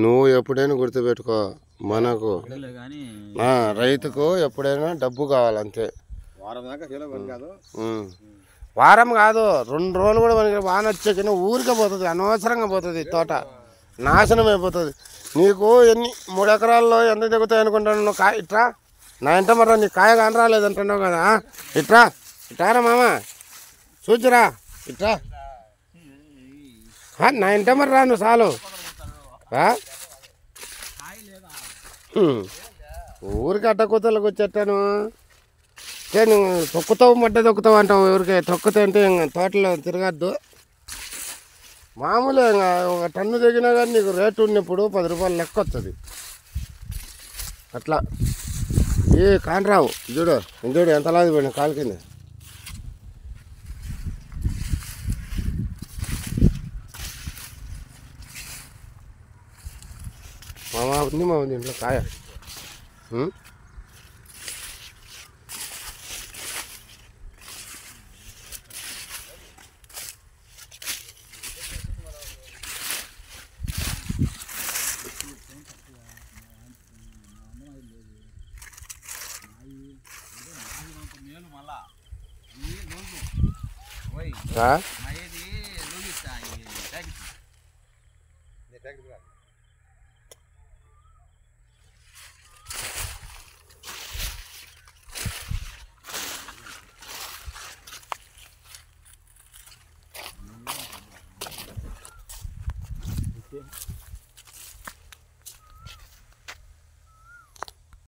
నువ్వు ఎప్పుడైనా గుర్తుపెట్టుకో, మనకు రైతుకు ఎప్పుడైనా డబ్బు కావాలంతే. వారం కాదు 2 రోజులు కూడా మనకి వాన వచ్చేకనే ఊరికే పోతుంది, అనవసరంగా పోతుంది, తోట నాశనం అయిపోతుంది. నీకు 3 ఎకరాల్లో ఎంత దిగుతాయి అనుకుంటాను నువ్వు? కాయ ఇట్రా నా ఇంట మర్రా, నీ కాయ కాని రాలేదంటున్నావు కదా. ఇట్రారా మామ, చూచిరా ఇట్రా నా ఇంట మర్రా నువ్వు చాలు. ఊరికి అట్టకూతలకు వచ్చేటాను. నువ్వు తొక్కుతావు మడ్డ తొక్కుతావు అంటావు. ఊరికే తొక్కుతా అంటే తోటలో తిరగద్దు. మామూలుగా ఇంకా 1 టన్ను దిగినా కానీ నీకు రేటు ఉన్నప్పుడు 10 రూపాయలు లెక్క వస్తుంది అట్లా. కానరావు చూడు ఎంత లాది పోయినా కాలు కింద. ఉంది మా ఉంది ఇంట్లో కాయ.